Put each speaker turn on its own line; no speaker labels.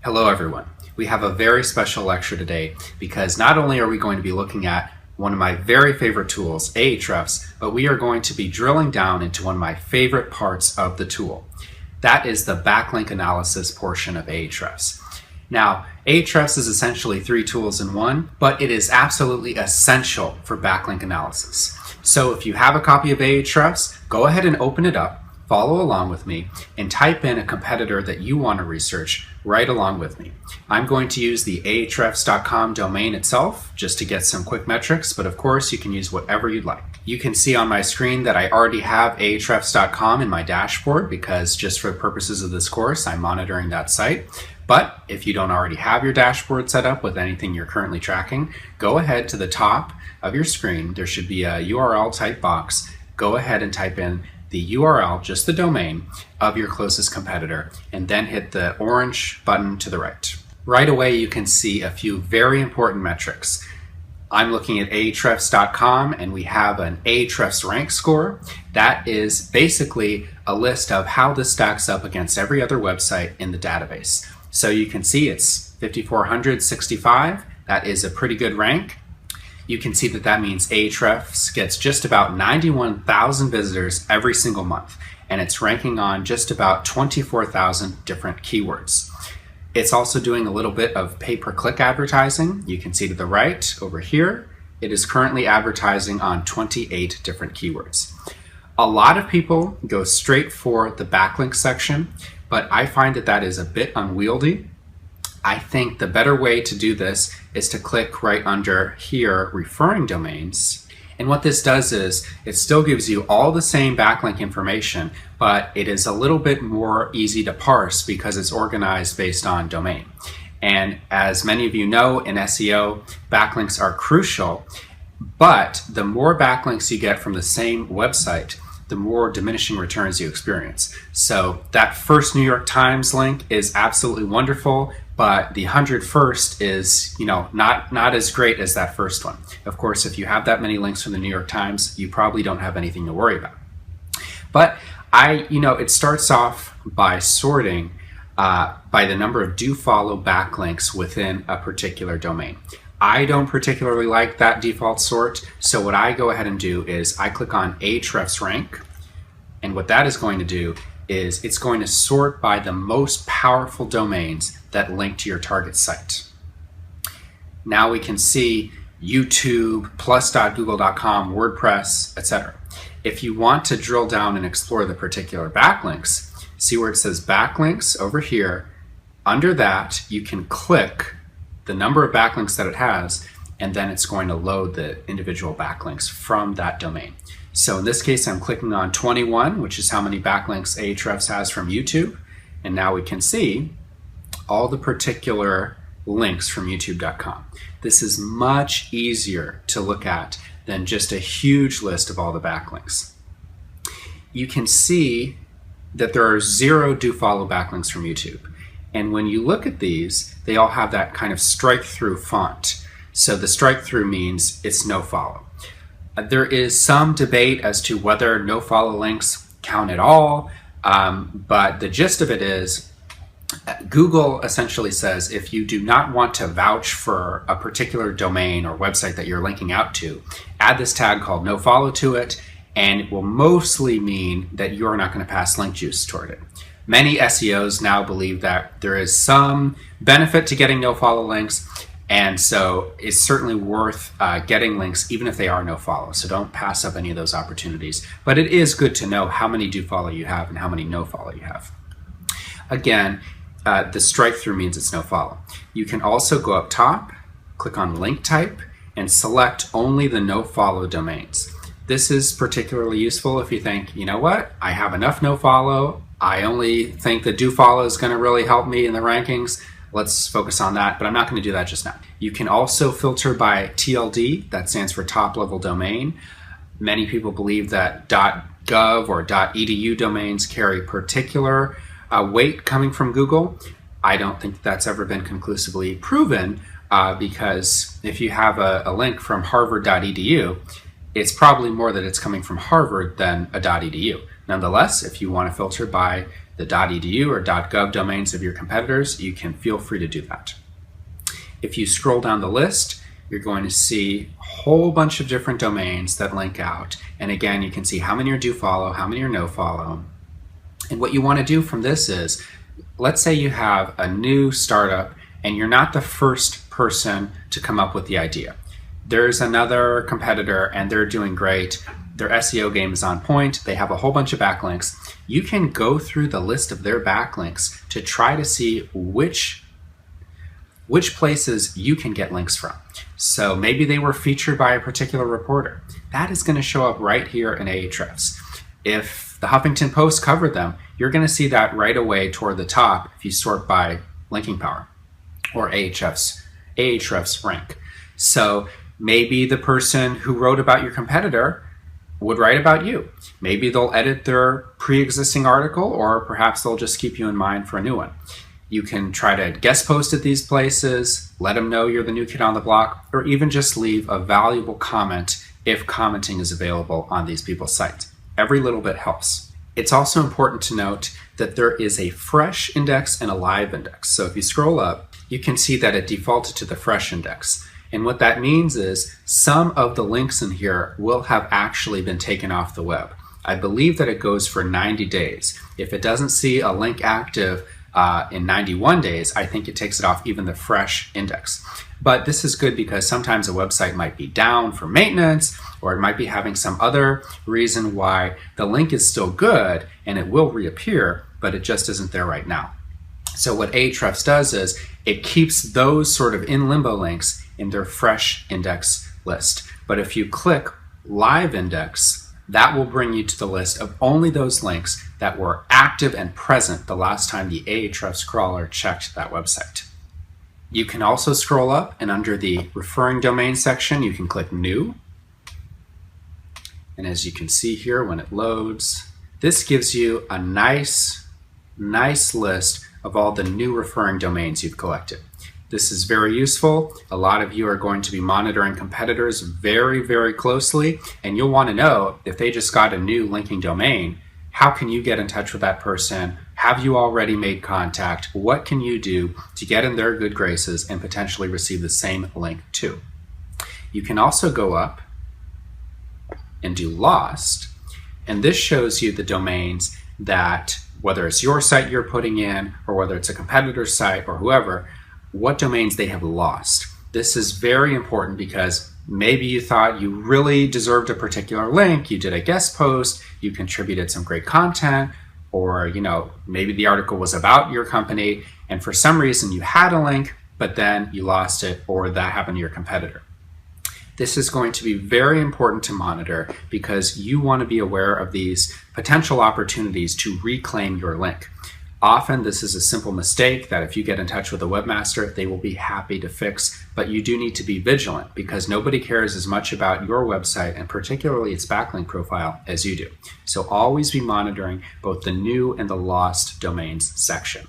Hello everyone. We have a very special lecture today because not only are we going to be looking at one of my very favorite tools, Ahrefs, but we are going to be drilling down into one of my favorite parts of the tool. That is the backlink analysis portion of Ahrefs. Now, Ahrefs is essentially three tools in one, but it is absolutely essential for backlink analysis. So if you have a copy of Ahrefs, go ahead and open it up, follow along with me, and type in a competitor that you want to research right along with me. I'm going to use the ahrefs.com domain itself just to get some quick metrics, but of course you can use whatever you'd like. You can see on my screen that I already have ahrefs.com in my dashboard because just for purposes of this course, I'm monitoring that site. But if you don't already have your dashboard set up with anything you're currently tracking, go ahead to the top of your screen. There should be a URL type box. Go ahead and type in the URL, just the domain, of your closest competitor, and then hit the orange button to the right. Right away, you can see a few very important metrics. I'm looking at ahrefs.com, and we have an Ahrefs rank score. That is basically a list of how this stacks up against every other website in the database. So you can see it's 5,465. That is a pretty good rank. You can see that that means Ahrefs gets just about 91,000 visitors every single month, and it's ranking on just about 24,000 different keywords. It's also doing a little bit of pay-per-click advertising. You can see to the right over here, it is currently advertising on 28 different keywords. A lot of people go straight for the backlink section, but I find that that is a bit unwieldy. I think the better way to do this is to click right under here, referring domains. And what this does is it still gives you all the same backlink information, but it is a little bit more easy to parse because it's organized based on domain. And as many of you know, in SEO, backlinks are crucial, but the more backlinks you get from the same website, the more diminishing returns you experience. So that first New York Times link is absolutely wonderful, but the 101st is, not as great as that first one. Of course, if you have that many links from the New York Times, you probably don't have anything to worry about. But it starts off by sorting by the number of do follow backlinks within a particular domain. I don't particularly like that default sort, so what I go ahead and do is I click on Ahrefs rank, and what that is going to do is it's going to sort by the most powerful domains that link to your target site. Now we can see YouTube, plus.google.com, WordPress, etc. If you want to drill down and explore the particular backlinks, see where it says backlinks over here. Under that, you can click the number of backlinks that it has, and then it's going to load the individual backlinks from that domain. So in this case, I'm clicking on 21, which is how many backlinks Ahrefs has from YouTube. And now we can see all the particular links from youtube.com. This is much easier to look at than just a huge list of all the backlinks. You can see that there are 0 do follow backlinks from YouTube. And when you look at these, they all have that kind of strike through font. So the strike through means it's no follow. There is some debate as to whether no follow links count at all, but the gist of it is Google essentially says if you do not want to vouch for a particular domain or website that you're linking out to, add this tag called no follow to it, and it will mostly mean that you're not going to pass link juice toward it. Many SEOs now believe that there is some benefit to getting no follow links, and so it's certainly worth getting links even if they are no follow. So don't pass up any of those opportunities. But it is good to know how many do follow you have and how many no follow you have. Again, the strike through means it's no follow. You can also go up top, click on link type, and select only the no follow domains. This is particularly useful if you think, you know what, I have enough no follow. I only think that do follow is going to really help me in the rankings. Let's focus on that, but I'm not going to do that just now. You can also filter by TLD, that stands for top level domain. Many people believe that .gov or .edu domains carry particular weight coming from Google. I don't think that's ever been conclusively proven because if you have a link from harvard.edu, it's probably more that it's coming from Harvard than a .edu. Nonetheless, if you want to filter by the .edu or .gov domains of your competitors, you can feel free to do that. If you scroll down the list, you're going to see a whole bunch of different domains that link out. And again, you can see how many are do follow, how many are no follow. And what you want to do from this is, let's say you have a new startup and you're not the first person to come up with the idea. There's another competitor and they're doing great. Their SEO game is on point. They have a whole bunch of backlinks. You can go through the list of their backlinks to try to see which places you can get links from. So maybe they were featured by a particular reporter. That is going to show up right here in Ahrefs. If the Huffington Post covered them, you're going to see that right away toward the top if you sort by linking power or Ahrefs rank. So maybe the person who wrote about your competitor would write about you. Maybe they'll edit their pre-existing article, or perhaps they'll just keep you in mind for a new one. You can try to guest post at these places, let them know you're the new kid on the block, or even just leave a valuable comment if commenting is available on these people's sites. Every little bit helps. It's also important to note that there is a fresh index and a live index. So if you scroll up, you can see that it defaulted to the fresh index. And what that means is some of the links in here will have actually been taken off the web. I believe that it goes for 90 days. If it doesn't see a link active in 91 days, I think it takes it off even the fresh index. But this is good because sometimes a website might be down for maintenance, or it might be having some other reason why the link is still good and it will reappear, but it just isn't there right now. So what Ahrefs does is it keeps those sort of in limbo links in their fresh index list. But if you click live index, that will bring you to the list of only those links that were active and present the last time the Ahrefs crawler checked that website. You can also scroll up, and under the referring domain section, you can click new. And as you can see here when it loads, this gives you a nice list of all the new referring domains you've collected. This is very useful. A lot of you are going to be monitoring competitors very, very closely, and you'll want to know if they just got a new linking domain, how can you get in touch with that person? Have you already made contact? What can you do to get in their good graces and potentially receive the same link too? You can also go up and do lost, and this shows you the domains that, whether it's your site you're putting in or whether it's a competitor's site or whoever, what domains they have lost. This is very important because maybe you thought you really deserved a particular link, you did a guest post, you contributed some great content, or maybe the article was about your company and for some reason you had a link but then you lost it, or that happened to your competitor. This is going to be very important to monitor because you want to be aware of these potential opportunities to reclaim your link. Often this is a simple mistake that if you get in touch with a webmaster, they will be happy to fix, but you do need to be vigilant because nobody cares as much about your website and particularly its backlink profile as you do. So always be monitoring both the new and the lost domains section.